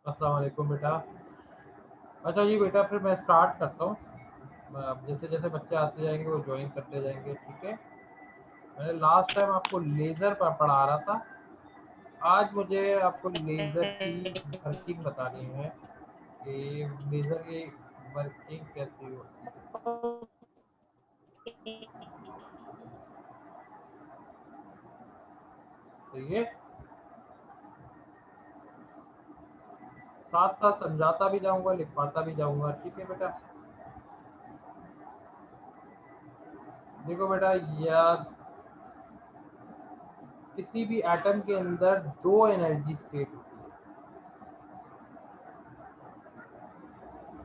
अस्सलाम वालेकुम बेटा। अच्छा जी बेटा, फिर मैं स्टार्ट करता हूँ। अब जैसे जैसे बच्चे आते जाएंगे वो ज्वाइन करते जाएंगे, ठीक है। मैंने लास्ट टाइम आपको लेज़र पर पढ़ा रहा था। आज मुझे आपको लेज़र की वर्किंग बतानी है कि लेज़र की वर्किंग कैसी होती है। तो ये साथ साथ समझाता भी जाऊंगा, लिखवाता भी जाऊंगा, ठीक है बेटा। देखो बेटा, यार किसी भी एटम के अंदर दो एनर्जी स्टेट होती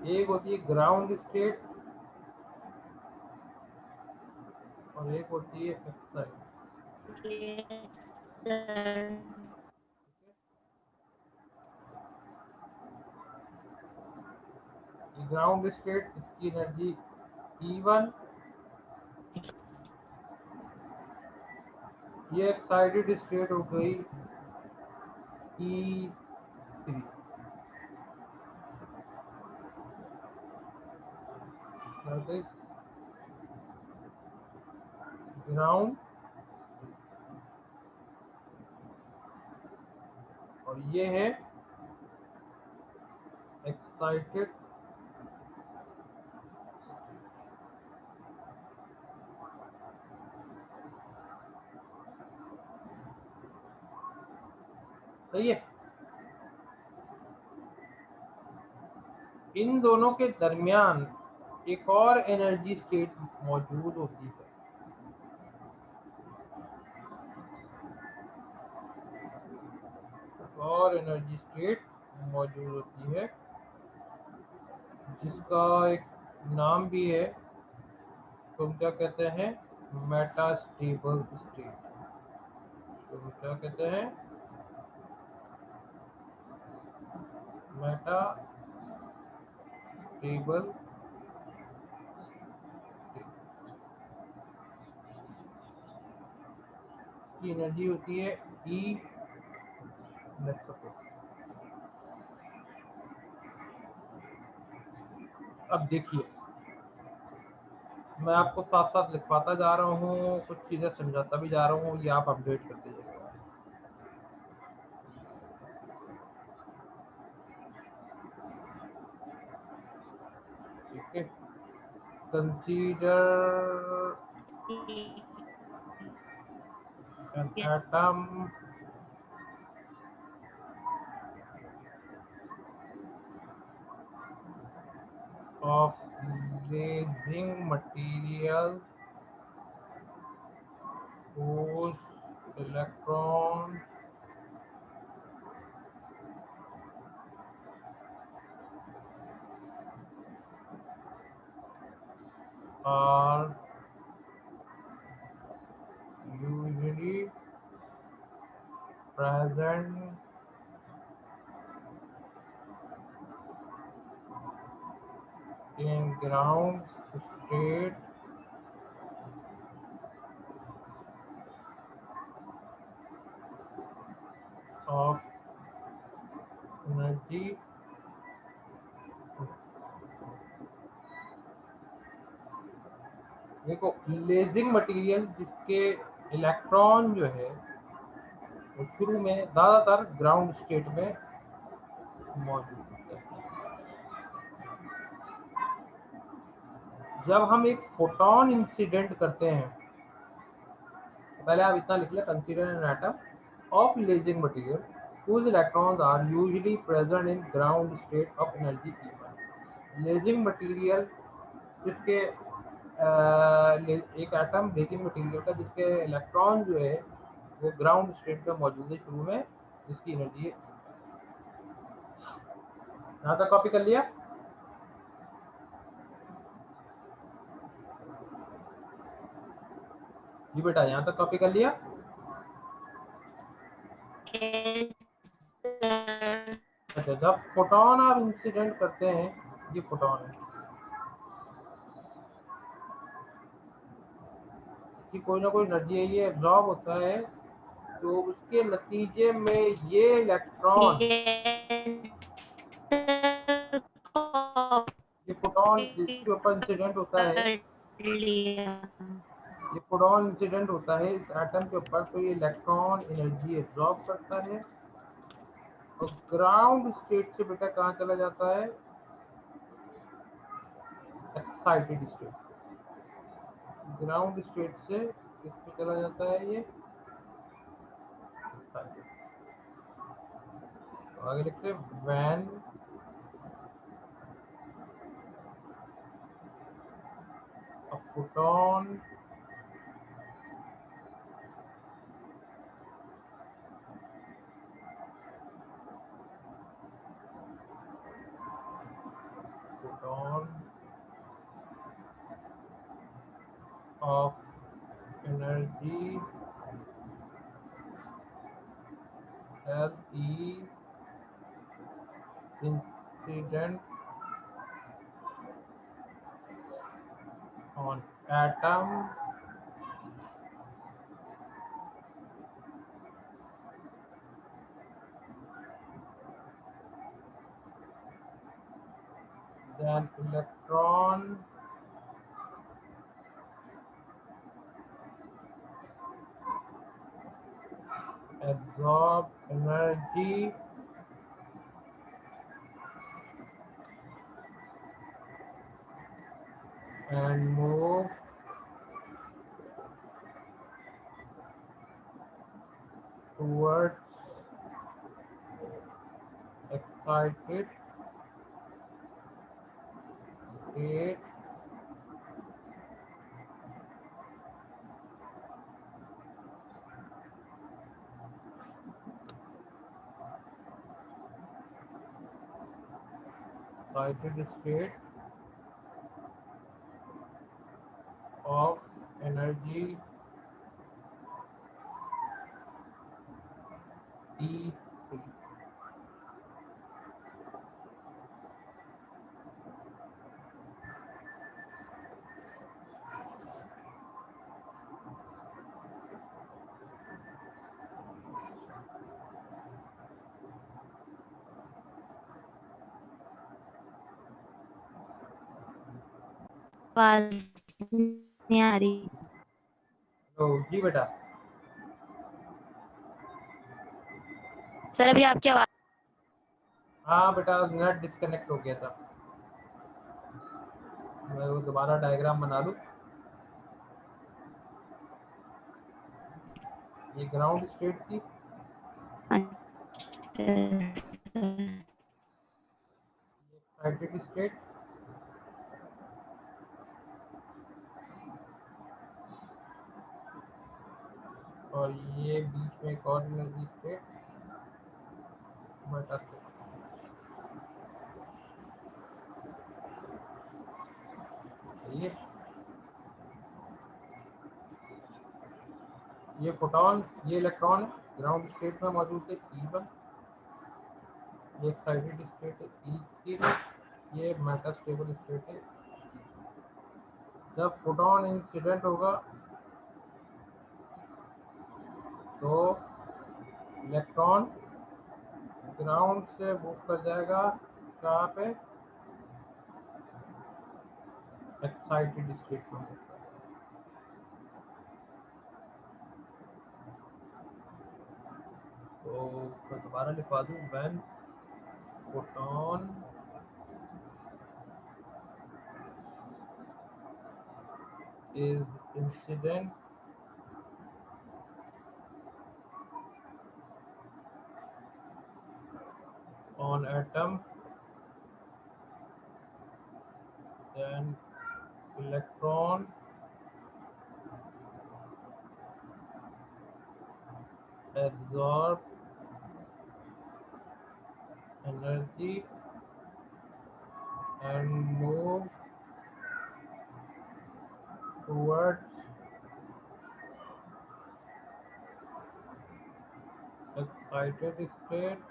है। एक होती है ग्राउंड स्टेट और एक होती है एक्साइट। ग्राउंड स्टेट, इसकी एनर्जी E1। ये एक्साइटेड स्टेट हो गई E3। ग्राउंड और ये है एक्साइटेड। सही है। इन दोनों के दरमियान एक और एनर्जी स्टेट मौजूद होती है। और एनर्जी स्टेट मौजूद होती है जिसका एक नाम भी है। तुम क्या कहते हैं? Metastable state. तुम क्या कहते हैं? मेटास्टेबल। इसकी एनर्जी होती है E। अब देखिए, मैं आपको साथ साथ लिखवाता जा रहा हूँ, कुछ चीज़ें समझाता भी जा रहा हूँ, ये आप अपडेट करते जाइए। ठीक है। Consider an atom of blazing material whose electrons are usually present in ground state of energy। देखो, लेजिंग मटेरियल जिसके इलेक्ट्रॉन जो है वो शुरू में ज़्यादातर ग्राउंड स्टेट में मौजूद होते हैं। जब हम एक फोटोन इंसिडेंट करते हैं, पहले आप इतना लिख लें, consider an atom of lazing material whose electrons are usually present in ground state of energy E1। Lazing material जिसके एक एटम लेजिंग मटेरियल का जिसके इलेक्ट्रॉन जो है वो ग्राउंड स्टेट में मौजूद है शुरू में, जिसकी एनर्जी है। यहाँ तक कॉपी कर लिया? जी बेटा, यहाँ तक कॉपी कर लिया? अच्छा, जब फोटोन आप इंसिडेंट करते हैं, ये फोटोन है, इसकी कोई ना कोई एनर्जी है, ये एब्जॉर्ब होता है, तो उसके नतीजे में ये इलेक्ट्रॉन फोटॉन जिसके ऊपर इंसिडेंट होता है, ये फोटॉन इंसिडेंट होता है इस एटम के ऊपर, तो ये इलेक्ट्रॉन एनर्जी एब्जॉर्ब करता है और ग्राउंड स्टेट से बेटा कहाँ चला जाता है, एक्साइटेड स्टेट। ग्राउंड स्टेट से किस पे चला जाता है ये, एक्साइटेड। तो आगे लिखते हैं when a photon of energy LE incident on atom then electron absorb energy and move towards excited state of energy E3। आवाज नहीं आ रही। तो जी बेटा, सर अभी आपकी आवाज, हाँ बेटा नेट डिस्कनेक्ट हो गया था, मैं वो दोबारा डायग्राम बना लूँ। ये ग्राउंड स्टेट थी, एक्साइटेड स्टेट, और ये बीच में एक और एनर्जी स्टेट, बटा स्टेट। ये फोटॉन, ये इलेक्ट्रॉन ग्राउंड स्टेट में मौजूद है E1, ये एक्साइटेड स्टेट है E3, ये मेटास्टेबल स्टेट है। जब फोटॉन इंसिडेंट होगा तो इलेक्ट्रॉन ग्राउंड से मूव कर जाएगा कहाँ पे, एक्साइटेड स्टेट में। तो मैं दोबारा लिखवा दूँ, when photon is incident on atom, then electron absorb energy and move towards excited state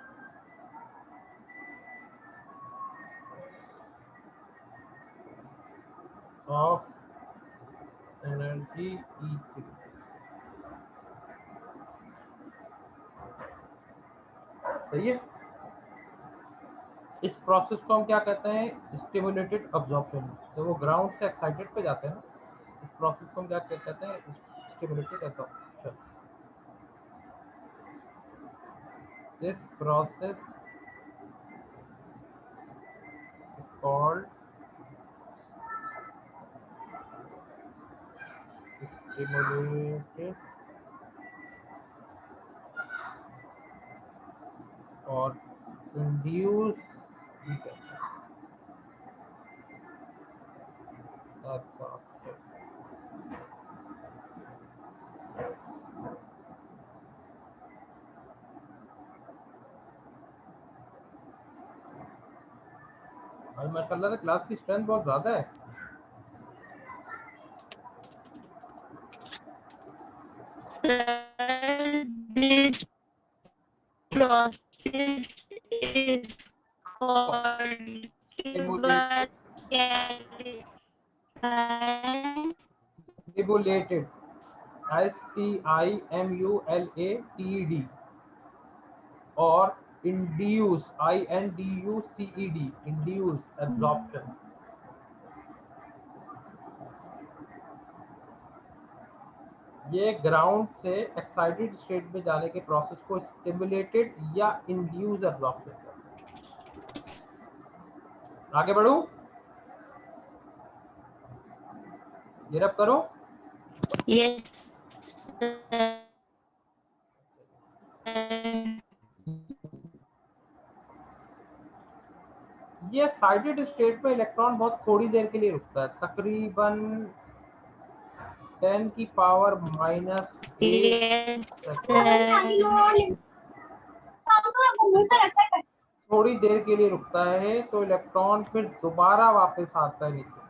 of energy E3। सही है। इस प्रोसेस को हम क्या कहते हैं, स्टिमुलेटेड अब्जॉर्प्शन। जब वो ग्राउंड से एक्साइटेड पे जाते हैं ना, इस प्रोसेस को हम क्या कहते हैं, stimulated absorption. This process is called stimulated और इंड्यूस भी कहते हैं absorption। भाई माशाल्लाह से क्लास की स्ट्रेंथ बहुत ज्यादा है। Sir, this process is called Stimulated, stimulated, STIMULATED और induce, INDUCED, induce absorption। ये ग्राउंड से एक्साइटेड स्टेट में जाने के प्रोसेस को स्टिमुलेटेड या इंड्यूस एब्जॉर्प्शन कहते हैं। आगे बढ़ूं, ये रब करो। Yes, sir. ये एक्साइटेड स्टेट में इलेक्ट्रॉन बहुत थोड़ी देर के लिए रुकता है, तकरीबन 10 की पावर -8 Yes, सेकेंड, sir. थोड़ी देर के लिए रुकता है, तो इलेक्ट्रॉन फिर दोबारा वापस आता है नीचे।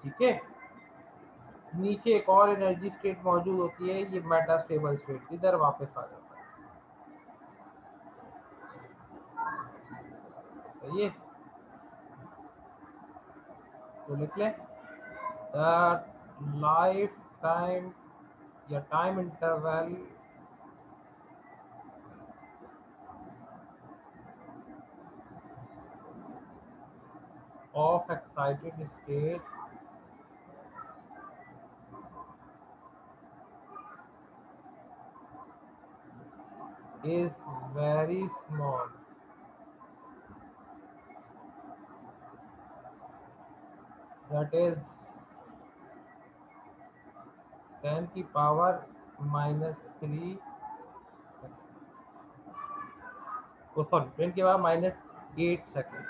ठीक है, नीचे एक और एनर्जी स्टेट मौजूद होती है, ये मेटास्टेबल स्टेट, इधर वापस आ जाता है। ये तो लिख लें, लाइफ टाइम या time interval of excited state is very small, that is 10 की पावर -3, सॉरी 10 की power -8 second.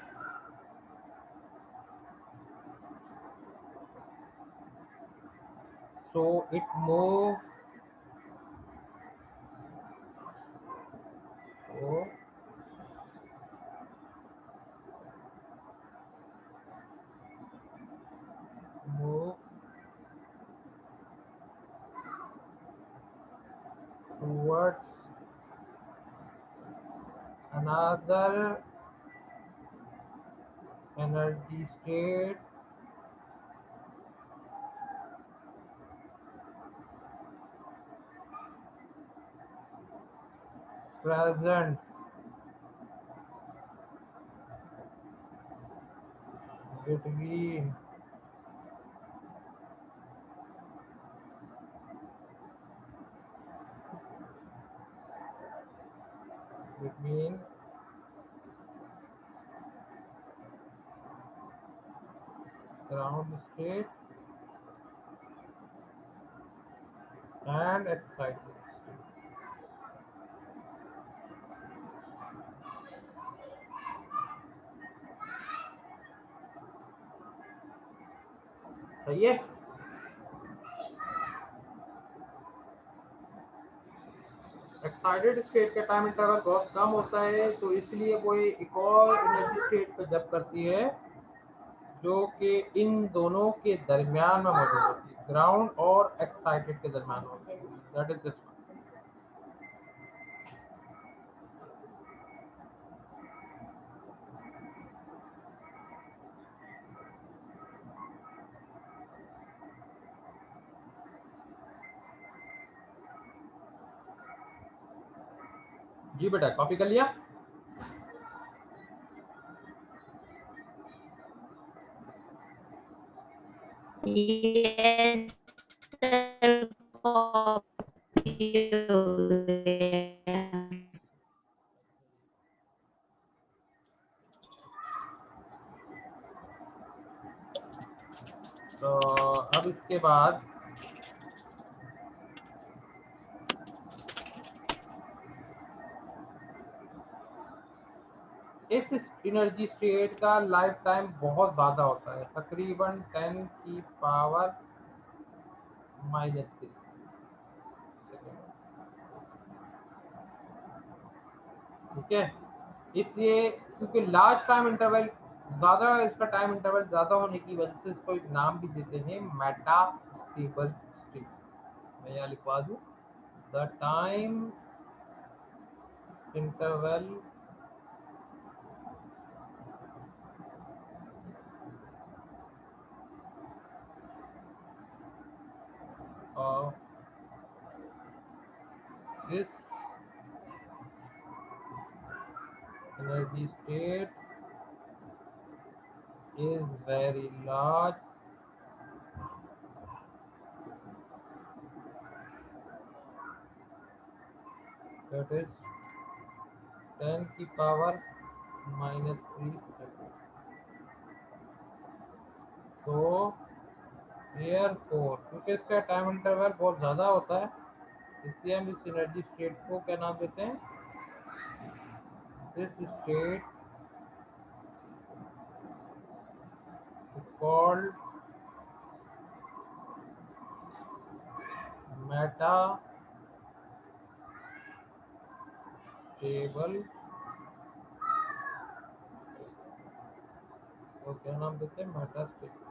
So it moves, so move towards another energy state present between ground state and excited state। सही है। Excited state का time interval बहुत कम होता है, तो इसलिए वो एक और एनर्जी स्टेट पे जब करती है जो कि इन दोनों के दरमियान में मौजूद होती है, ग्राउंड और एक्साइटेड के दरमियान होती है, दैट इज दिस। जी बेटा, कॉपी कर लिया। Yes, sir. Copy हो गया। तो अब इसके बाद इस एनर्जी स्टेट का लाइफ टाइम बहुत ज़्यादा होता है, तकरीबन 10 की पावर -3। ठीक है, इसलिए क्योंकि लार्ज टाइम इंटरवल ज़्यादा, इसका टाइम इंटरवल ज़्यादा होने की वजह से इसको एक नाम भी देते हैं मेटा स्टेबल स्टेट। मैं यहाँ लिखवा दूँ, the time interval of this energy state is very large, that is 10 की पावर -3 सेकेंड। तो एयरफोर, क्योंकि इसका टाइम इंटरवल बहुत ज़्यादा होता है, इसलिए हम इस एनर्जी स्टेट को क्या नाम देते हैं? This state is called Meta stable. तो क्या नाम देते हैं? Meta stable.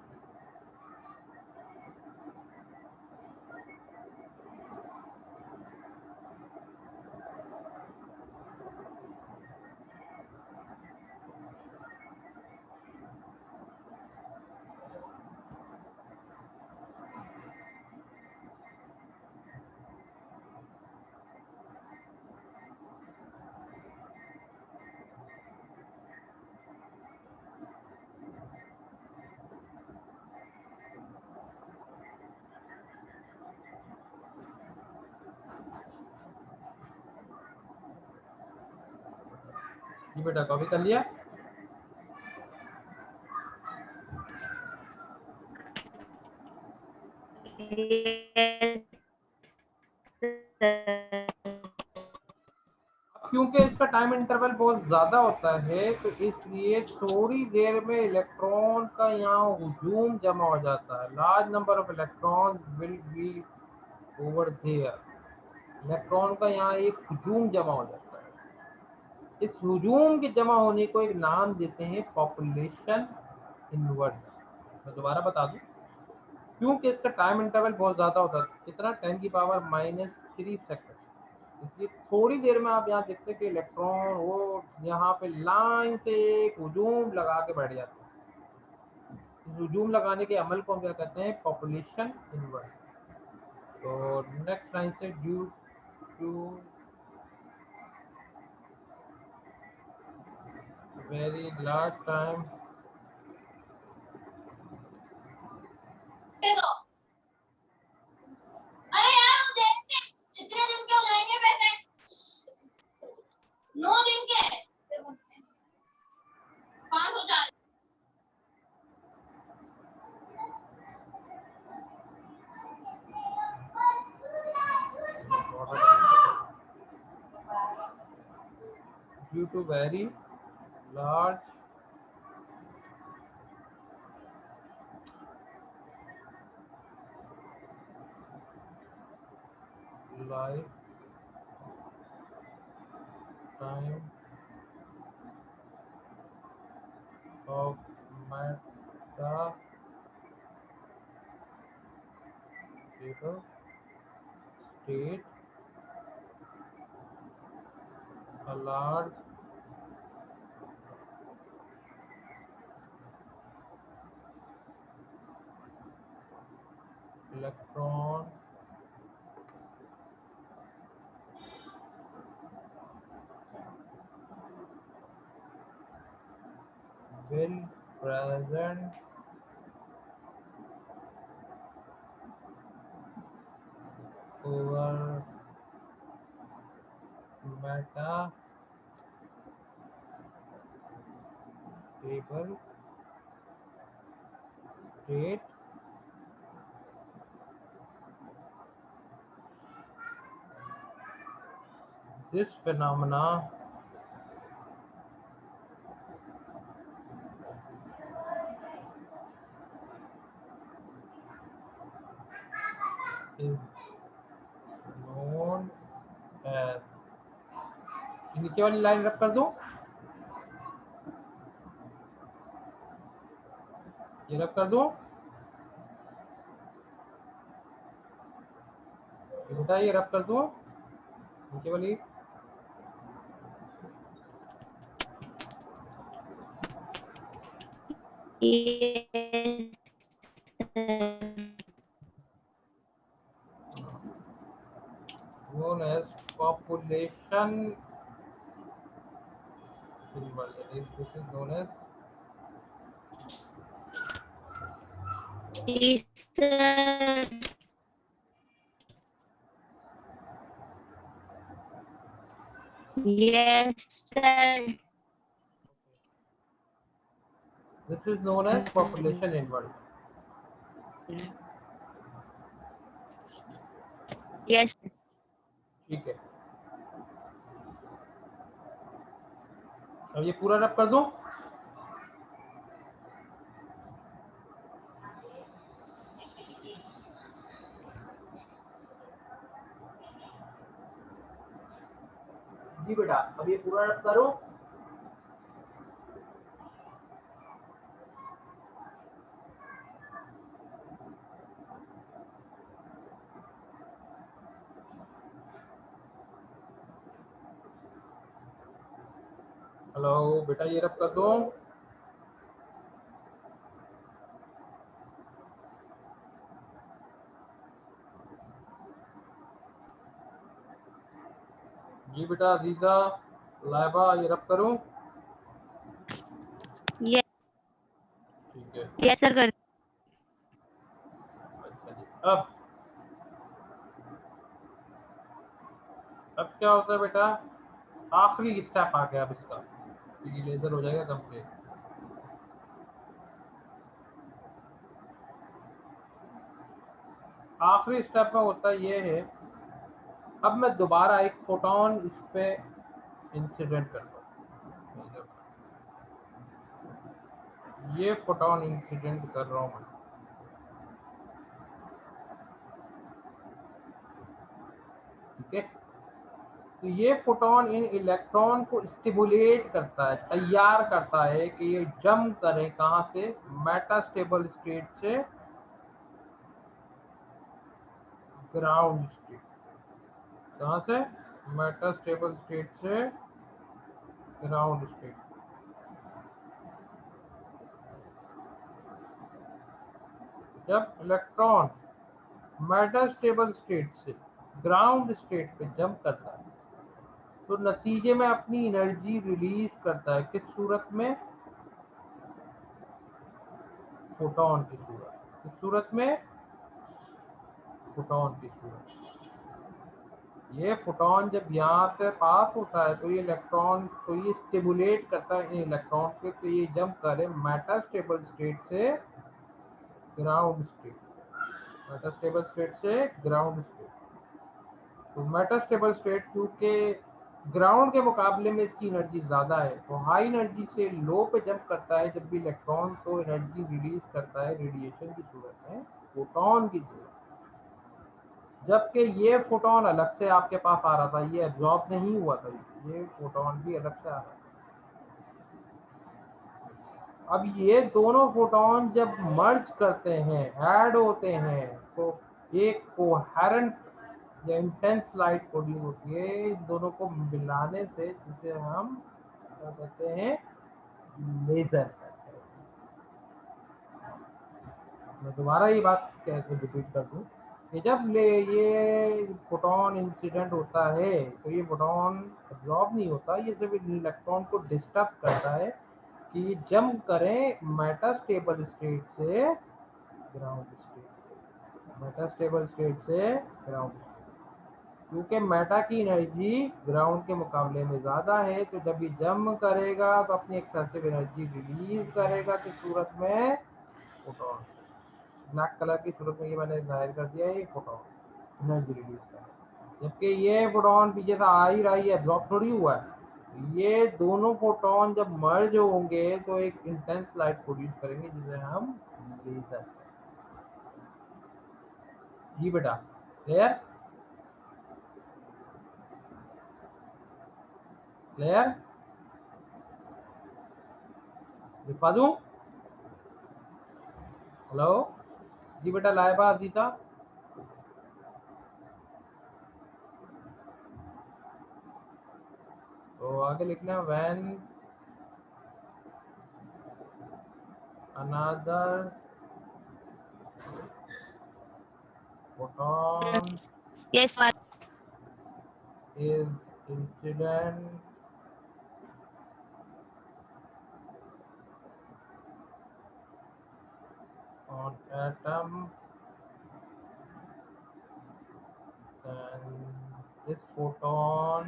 जी बेटा, कॉपी कर लिया? Yes, sir. क्योंकि इसका टाइम इंटरवल बहुत ज़्यादा होता है, तो इसलिए थोड़ी देर में इलेक्ट्रॉन का यहाँ हुजूम जमा हो जाता है। Large number of electron will be over there. Electron का यहाँ एक हुजूम जमा हो जाता है। इस हुजूम के जमा होने को एक नाम देते हैं पॉपुलेशन इन्वर्स। मैं दोबारा बता दूं, क्योंकि इसका टाइम इंटरवल बहुत ज़्यादा होता है, कितना? 10 की पावर -3 सेकेंड। इसलिए थोड़ी देर में आप यहाँ देखते हैं कि इलेक्ट्रॉन वो यहाँ पे लाइन से एक हुजूम लगा के बैठ जाते हैं। इस हुजूम लगाने के अमल को हम क्या कहते हैं? Population inverse. तो नेक्स्ट लाइन से, due to very large time अरे यार मुझे कितने दिन के हो जाएंगे पैसे? 9 दिन के 504। Due to very large lifetime of matter stable state, a large electron will present metastable state this phenomena is known as, नीचे वाली लाइन रब कर दूं, ये रब कर दूं, बेटा ये रब कर दूं नीचे वाली, Yes, sir. known as population symbol. This is known as Yes, sir. Yes, sir. this is known as population inverse. Yes. ठीक है, अब ये पूरा रब कर दूं, जी बेटा अब ये पूरा रब करो, हेलो बेटा ये रब कर दो, जी बेटा अजीजा लाइबा ये रब करूं, Yes, ठीक है, yes, sir. कर अच्छा जी, अब क्या होता है बेटा, आखिरी स्टेप आ गया अब इसका, ये लेजर हो जाएगा कंप्लीट। आखिरी स्टेप में होता ये है, अब मैं दोबारा एक फोटोन इस पे इंसिडेंट करता हूँ, ये फोटोन इंसिडेंट कर रहा हूँ मैं, ठीक है, तो ये फोटोन इन इलेक्ट्रॉन को स्टिमुलेट करता है, तैयार करता है कि ये जंप करें कहाँ से, मेटास्टेबल स्टेट से ग्राउंड स्टेट, कहाँ से, मेटास्टेबल स्टेट से ग्राउंड स्टेट। जब इलेक्ट्रॉन मेटास्टेबल स्टेट से ग्राउंड स्टेट पे जंप करता है तो नतीजे में अपनी एनर्जी रिलीज करता है, किस सूरत में, फोटोन की सूरत, किस सूरत में, फोटोन की सूरत। ये फोटोन जब यहाँ से पास होता है तो ये इलेक्ट्रॉन को ये स्टिमुलेट करता है इन इलेक्ट्रॉन के, तो ये जंप करे मेटास्टेबल स्टेट से ग्राउंड स्टेट, मेटास्टेबल स्टेट से ग्राउंड स्टेट। तो मेटास्टेबल स्टेट क्योंकि ग्राउंड के मुकाबले में इसकी एनर्जी ज़्यादा है, तो हाई एनर्जी से लो पे जंप करता है जब भी इलेक्ट्रॉन तो एनर्जी रिलीज करता है रेडिएशन की सूरत में, फोटोन की सूरत, जबकि ये फोटोन अलग से आपके पास आ रहा था, ये एब्जॉर्ब नहीं हुआ था, ये फोटोन भी अलग से आ रहा था। अब ये दोनों फोटोन जब मर्ज करते हैं, ऐड होते हैं, तो एक कोहेरेंट या इंटेंस लाइट प्रोड्यूस होती है, इन दोनों को मिलाने से, जिसे हम क्या कहते हैं, लेजर कहते हैं। मैं दोबारा ये बात कैसे रिपीट कर दूं कि जब ये फोटोन इंसिडेंट होता है तो ये फोटोन एब्जॉर्ब नहीं होता, ये सिर्फ इलेक्ट्रॉन को डिस्टर्ब करता है कि जंप करें मेटास्टेबल स्टेट से ग्राउंड स्टेट, मेटास्टेबल स्टेट से ग्राउंड। क्योंकि मेटा की एनर्जी ग्राउंड के मुकाबले में ज़्यादा है, तो जब ये जम करेगा तो अपनी एक्सेसिव एनर्जी रिलीज करेगा किस सूरत में? फोटॉन। ब्लैक कलर की सूरत में ये मैंने जाहिर कर दिया, ये फोटॉन एनर्जी रिलीज करेगा। जबकि ये फोटॉन पीछे से आ ही रही है, ड्रॉप थोड़ी हुआ है। ये दोनों फोटॉन जब मर्ज होंगे तो एक इंटेंस लाइट प्रोड्यूस करेंगे जिसे हम लेजर। जी बेटा, क्लियर? क्लियर? लिखवा दूं? हेलो जी बेटा, लाइबा अजीता, तो आगे लिखना when another photon Yes, sir. is incident on atom, then this photon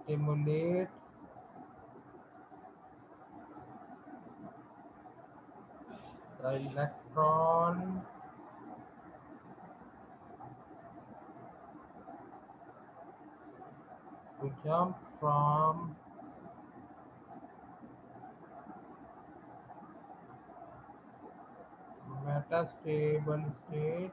stimulate the electron to jump from metastable state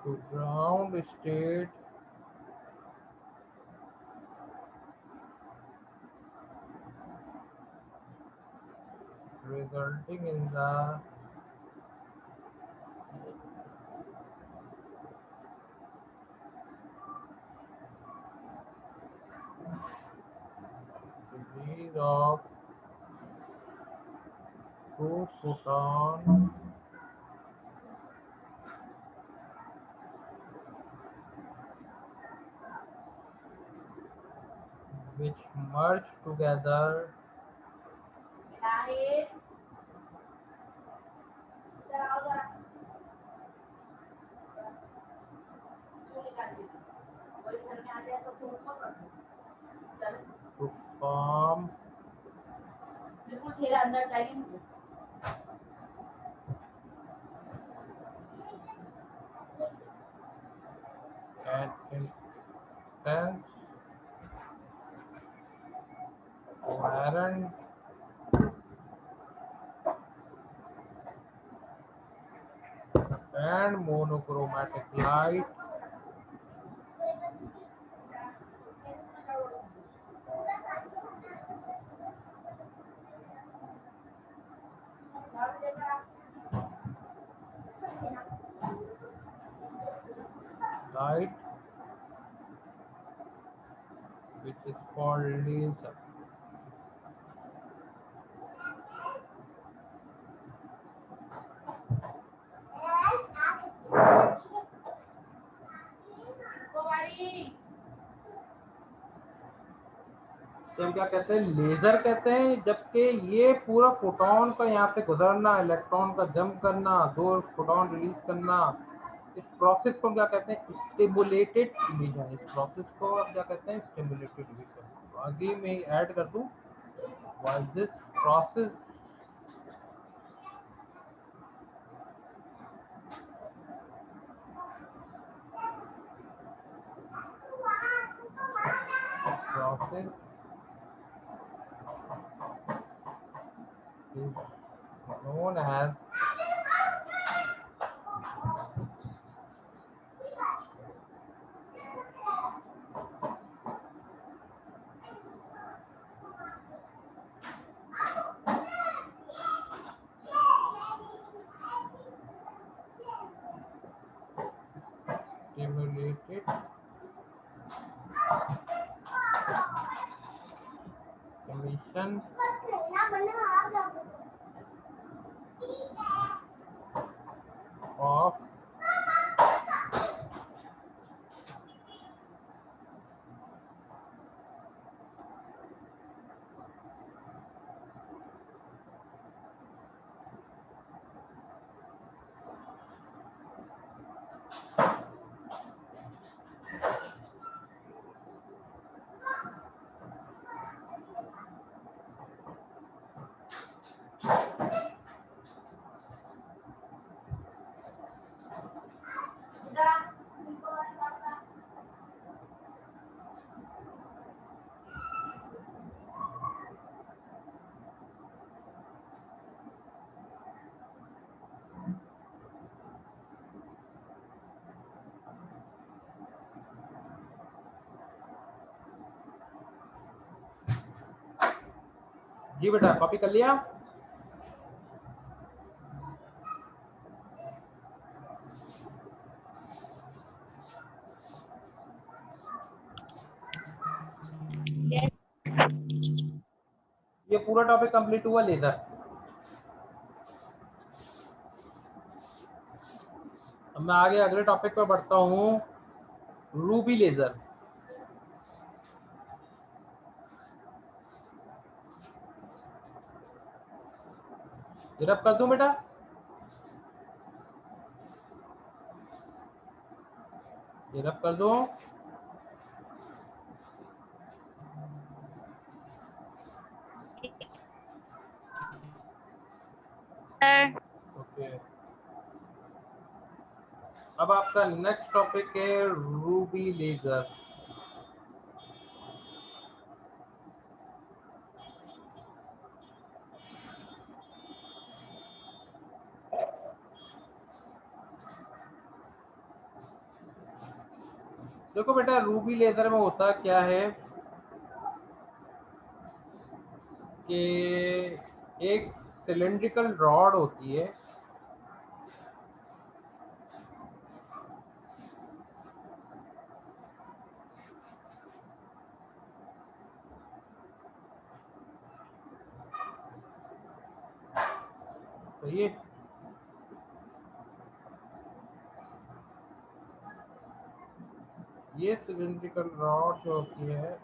to ground state resulting in the release of two photon which merge together to form an intense coherent and monochromatic light which is called laser. तो हम क्या कहते हैं? Laser कहते हैं। जबकि ये पूरा फोटोन का यहाँ से गुजरना, इलेक्ट्रॉन का जंप करना, दो फोटोन रिलीज करना, इस प्रोसेस को हम क्या कहते हैं? Stimulated emission. इस प्रोसेस को हम क्या कहते हैं? Stimulated emission. तो आगे मैं ऐड कर दूं, why this process process is known as stimulated emission of जी बेटा, कॉपी कर लिया? Yes. ये पूरा टॉपिक कंप्लीट हुआ लेजर। अब मैं आगे अगले टॉपिक पर बढ़ता हूँ, रूबी लेजर। ये रब कर दूं बेटा? ये रब कर दूं? Sir. ओके। अब आपका नेक्स्ट टॉपिक है रूबी लेजर। देखो बेटा, रूबी लेजर में होता क्या है कि एक सिलेंड्रिकल रॉड होती है, तो ये सिलेंड्रिकल रॉड जो होती है,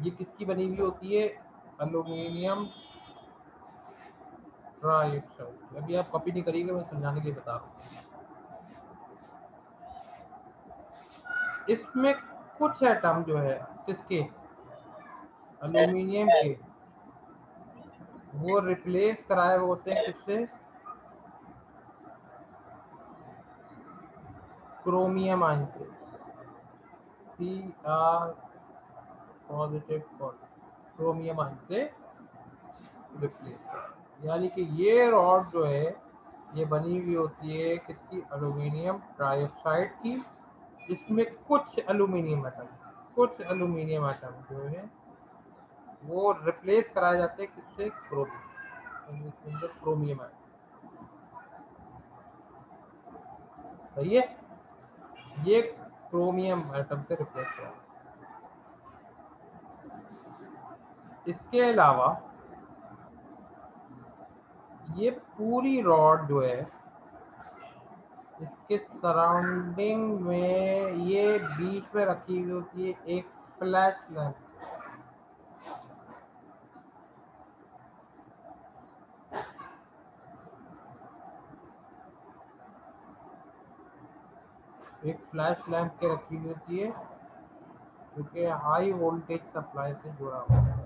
ये किसकी बनी हुई होती है? Aluminium trioxide. अभी आप कॉपी नहीं करिएगा, मैं समझाने के लिए बता रहा हूँ। इसमें कुछ एटम जो है किसके, एल्यूमिनियम के, वो रिप्लेस कराए हुए होते हैं किससे? क्रोमियम आयन से। Cr पॉजिटिव क्रोमियम आयन से रिप्लेस। यानी कि ये रॉड जो है ये बनी हुई होती है किसकी? एल्यूमिनियम ट्राइऑक्साइड की। इसमें कुछ एल्यूमिनियम एटम जो है वो रिप्लेस कराए जाते हैं किससे? Chromium ion. सही है? ये क्रोमियम एटम से रिप्लेस करा। इसके अलावा ये पूरी रॉड जो है, इसके सराउंडिंग में ये बीच में रखी हुई होती है एक फ्लैश लैंप। एक फ्लैश लैंप के रखी हुई होती है जो कि हाई वोल्टेज सप्लाई से जुड़ा हुआ है।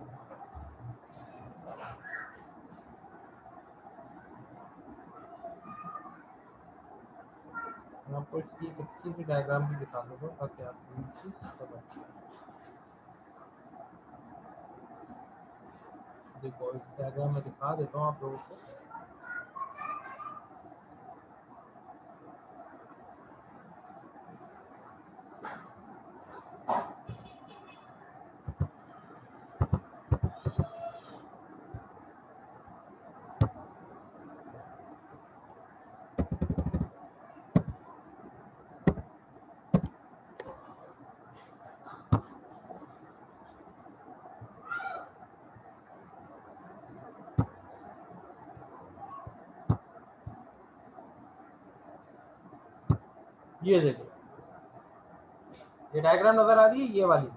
मैं आपको इसकी एक अच्छी सी डायग्राम भी दिखा दूंगा ताकि आपको ये चीज़ समझ आए। देखो, इस डायग्राम में दिखा देता हूँ आप लोगों को। ये देखो, ये डायग्राम नजर आ रही है, ये वाली।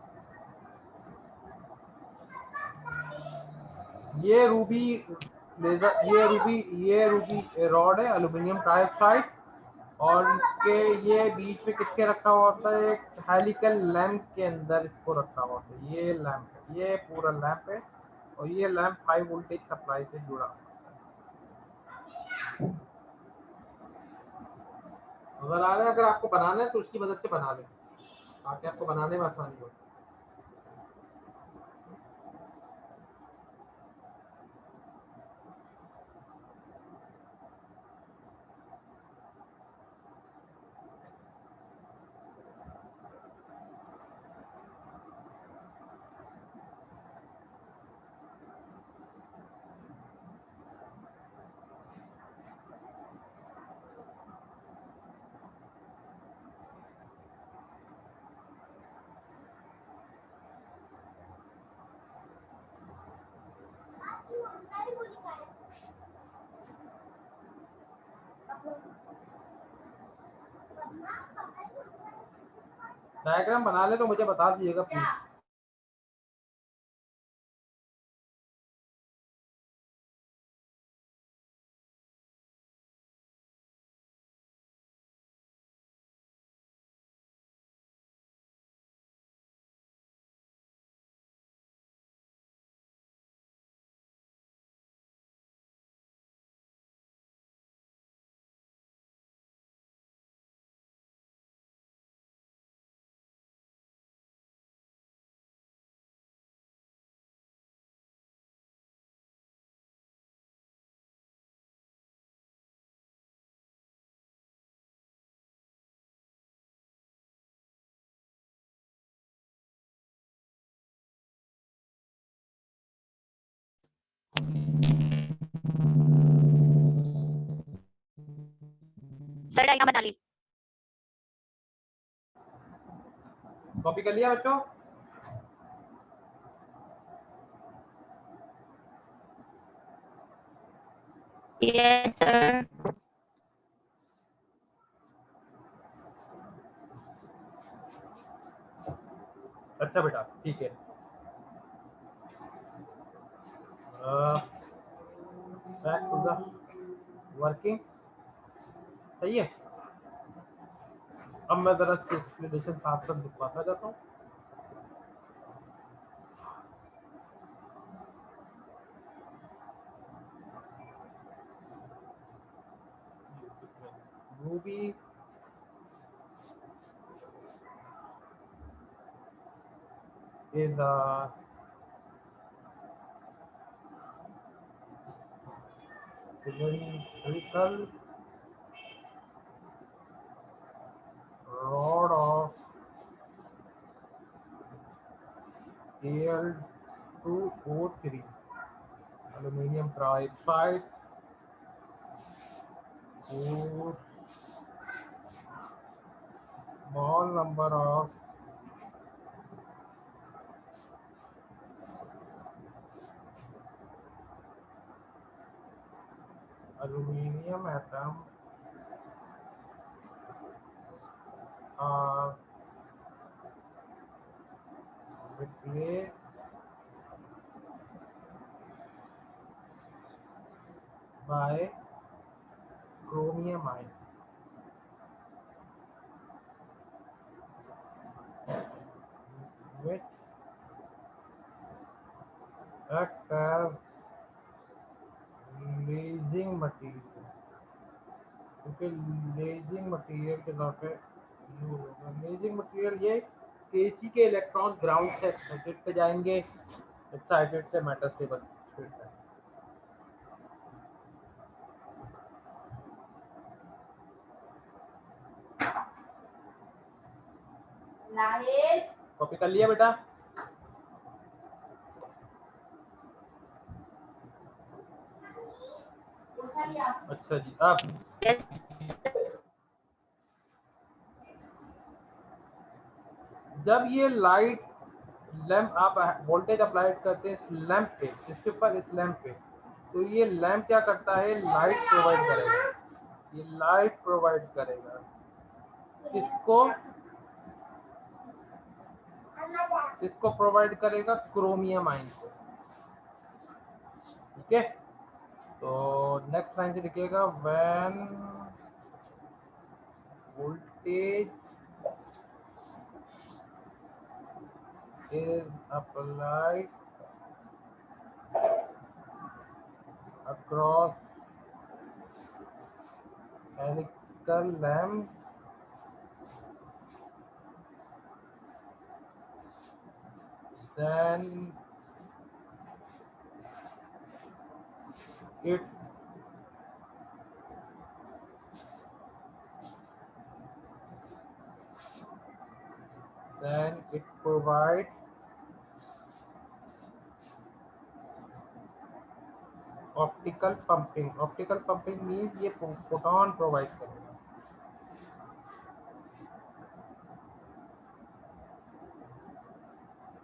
ये रूबी लेजर, ये रूबी रॉड है एल्यूमिनियम ट्राइऑक्साइड, और इसके ये बीच में किसके रखा हुआ होता है? एक हेलिकल लैंप के अंदर इसको रखा हुआ होता है। ये लैंप है, ये पूरा लैंप है, और ये लैंप हाई वोल्टेज सप्लाई से जुड़ा हुआ है। नजर आ रहा है? अगर आपको बनाना है तो उसकी मदद से बना लें ताकि आपको बनाने में आसानी हो। डायग्राम बना ले तो मुझे बता दीजिएगा प्लीज। सर डायग्राम बना ली। कॉपी कर लिया बच्चों? Yes sir. अच्छा बेटा ठीक है। Back to the working. सही है। अब मैं जरा इसकी एक्सप्लेनेशन साफ साफ दिखवाता जाता हूँ। Ruby is a cylindrical rod of Al2O3 aluminum trioxide whose small number of aluminum atoms are replaced by chromium ion, which act as lazing material, क्योंकि लेजिंग मटेरियल के तौर पे यूज होगा। लेजिंग मटेरियल ये केसी के इलेक्ट्रॉन ग्राउंड से excited पे जाएंगे, एक्साइटेड से मेटल स्टेबल स्टेट पे। कॉपी कर लिया बेटा? अच्छा जी। अब यस जब ये लाइट लैंप आप वोल्टेज अप्लाइड करते हैं इस लैंप पे, इसके ऊपर इस लैंप पे, तो ये लैंप क्या करता है? लाइट प्रोवाइड करेगा। ये लाइट प्रोवाइड करेगा किसको? किसको प्रोवाइड करेगा? क्रोमियम आयन को। ठीक है, तो नेक्स्ट लाइन से लिखिएगा, when voltage is applied across helical lamp, then it provides optical pumping. Optical pumping means ये फोटोन प्रोवाइड करेगा।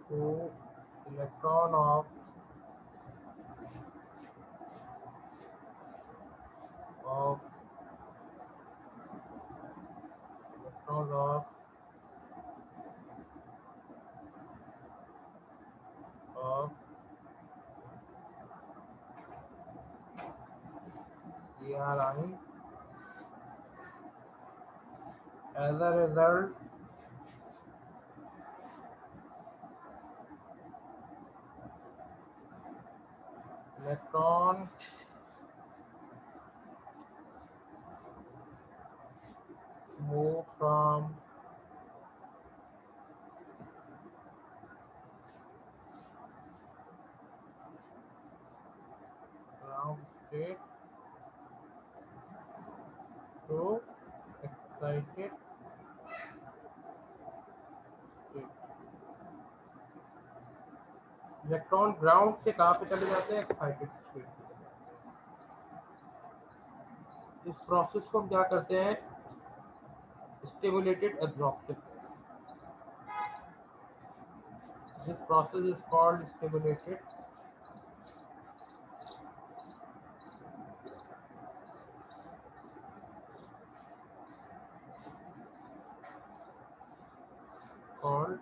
तो electron of electron of ERI. As a result, electron move from ground state to excited state. Electron ground से कहाँ पे चले जाते हैं? Excited state. इस प्रोसेस को हम क्या करते हैं? Stimulated absorption. This process is called stimulated called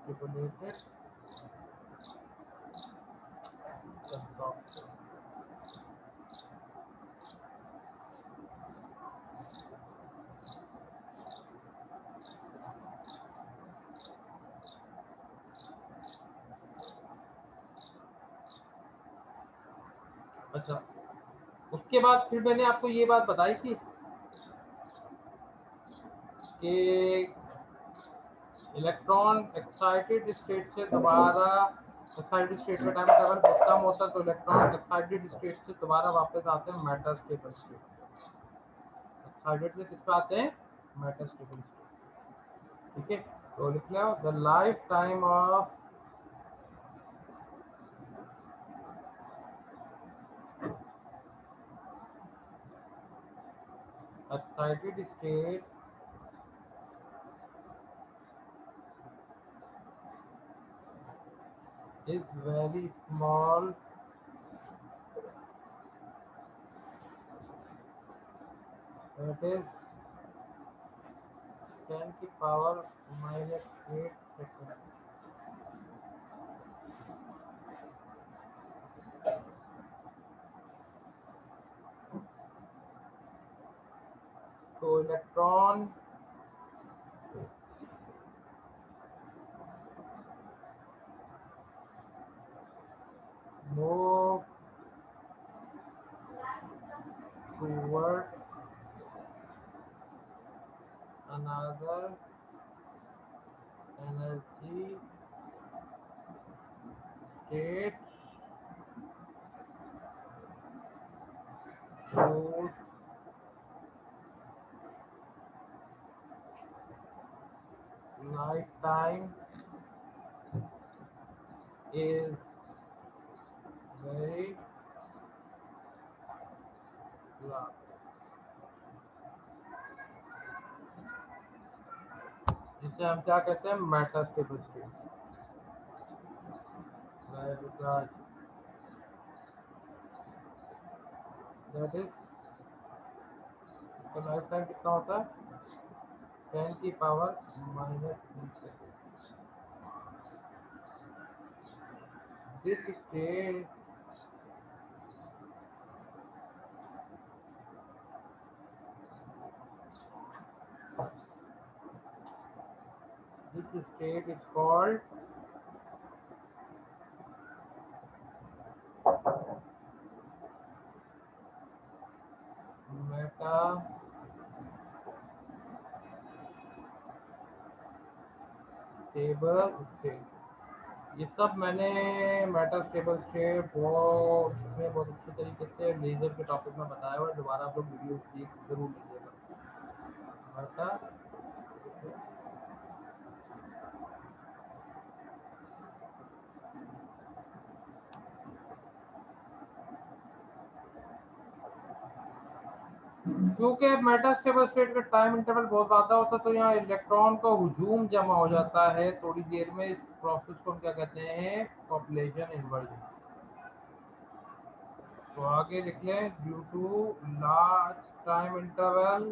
stimulated absorption. अच्छा, उसके बाद फिर मैंने आपको ये बात बताई थी कि इलेक्ट्रॉन एक्साइटेड स्टेट से दोबारा एक्साइटेड स्टेट का टाइम इंटरवल बहुत कम होता है, तो इलेक्ट्रॉन एक्साइटेड स्टेट से दोबारा वापस आते हैं मेटास्टेबल स्टेट। एक्साइटेड से किस पे आते हैं? Metastable state. ठीक है, तो लिख लो the life time of excited state is very small, that is 10 की पावर -8 सेकेंड। तो electron move toward another energy state whose lifetime is very large। जिसे हम क्या कहते हैं? Metastable state. दैट इज, तो लाइफ टाइम कितना होता है? 10 की power -3 second. This state is called metastable state. ये सब मैंने मेटास्टेबल स्टेट वो उसमें बहुत अच्छे तरीके से लेजर के टॉपिक में बताया हुआ है, दोबारा आप लोग वीडियो देख जरूर लीजिएगा। मेटा क्योंकि मेटास्टेबल स्टेट का टाइम इंटरवल बहुत ज़्यादा होता है, तो यहाँ इलेक्ट्रॉन का हुजूम जमा हो जाता है थोड़ी देर में। इस प्रोसेस को हम क्या कहते हैं? Population inversion. तो आगे लिख लें, due to large time interval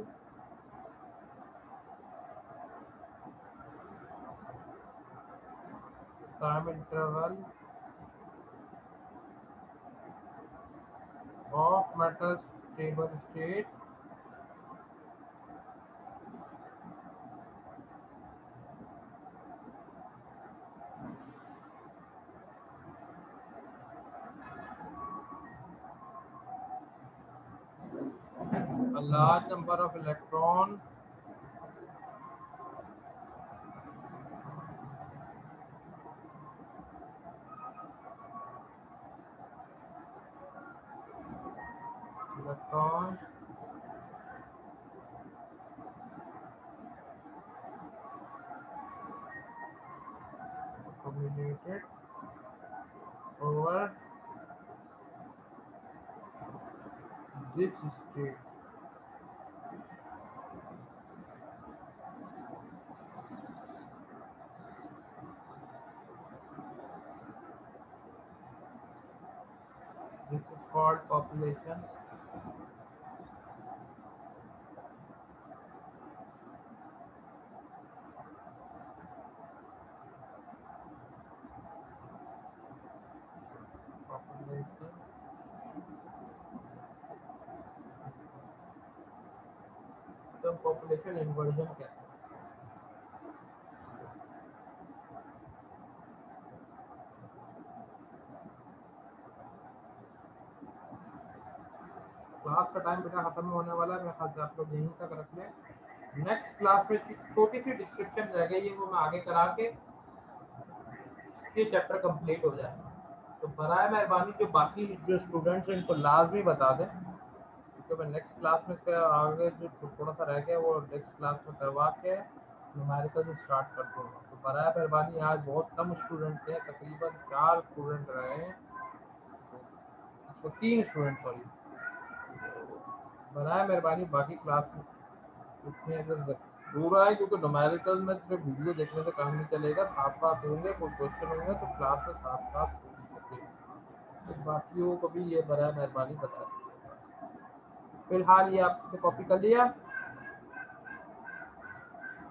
matter stable state, a large number of electrons accumulated over this state. This is called population. Population. तो population inversion कहते हैं. क्लास का टाइम बेटा खत्म होने वाला है, मेरे ख्याल से आप लोग यहीं तक रख लें. नेक्स्ट क्लास में छोटी सी डिस्क्रिप्शन रह गई है, वो मैं आगे करा के ये चैप्टर कंप्लीट हो जाए. तो बराए मेहरबानी जो बाकी जो स्टूडेंट्स हैं इनको लाजमी बता दें, क्योंकि मैं नेक्स्ट क्लास में आगे जो थोड़ा सा रह गया वो नेक्स्ट क्लास में करवा के न्यूमेरिकल से स्टार्ट कर दूँगा. तो बराए मेहरबानी आज बहुत कम स्टूडेंट थे, तकरीबन 4 स्टूडेंट रहे हैं, तो 3 स्टूडेंट सॉरी. बराए मेहरबानी बाकी क्लास में उठने अगर जरूर आए, क्योंकि न्यूमेरिकल में सिर्फ वीडियो देखने से काम नहीं चलेगा, साथ साथ होंगे, कोई क्वेश्चन होंगे तो क्लास में साथ साथ तो बाकियों को भी ये बराए मेहरबानी बता दें. फिलहाल ये आपने कॉपी कर लिया.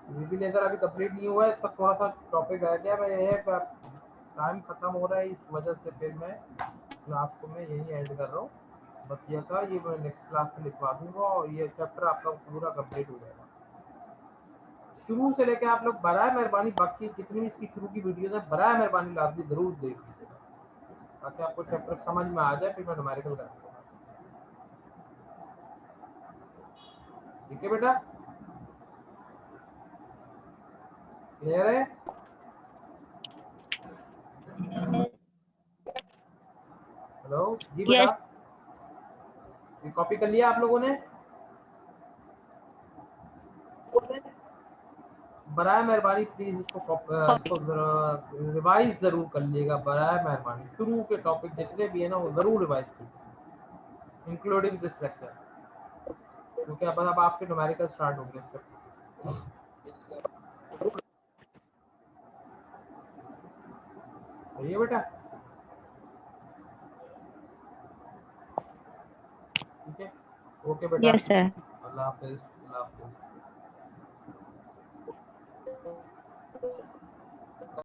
वीबी लेजर अभी कंप्लीट नहीं हुआ है, इसका थोड़ा सा टॉपिक रह गया. मैं ये टाइम खत्म हो रहा है, इस वजह से फिर मैं क्लास को मैं यही एंड कर रहा हूँ. बस ये था, ये मैं नेक्स्ट क्लास में लिखवा दूंगा और ये चैप्टर आपका पूरा कंप्लीट हो जाएगा. शुरू से लेकर आप लोग बराए मेहरबानी बाकी जितनी भी इसकी शुरू की वीडियो है बराए मेहरबानी लाजमी जरूर देख लीजिएगा, ताकि आपको चैप्टर समझ में आ जाए. फिर मैं न्यूमेरिकल कर दूंगा. ठीक है बेटा, क्लियर है? हेलो जी बेटा. Yes. ये कॉपी कर लिया आप लोगों ने? बराए मेहरबानी प्लीज इसको रिवाइज जरूर कर लीजिएगा. बराए मेहरबानी शुरू के टॉपिक जितने भी है ना वो जरूर रिवाइज कीजिए, इंक्लूडिंग दिस सेक्शन, क्योंकि अब आपके न्यूमेरिकल स्टार्ट होंगे इससे. सही है बेटा? ठीक है, ओके बेटा. Yes, sir. अल्लाह हाफिज.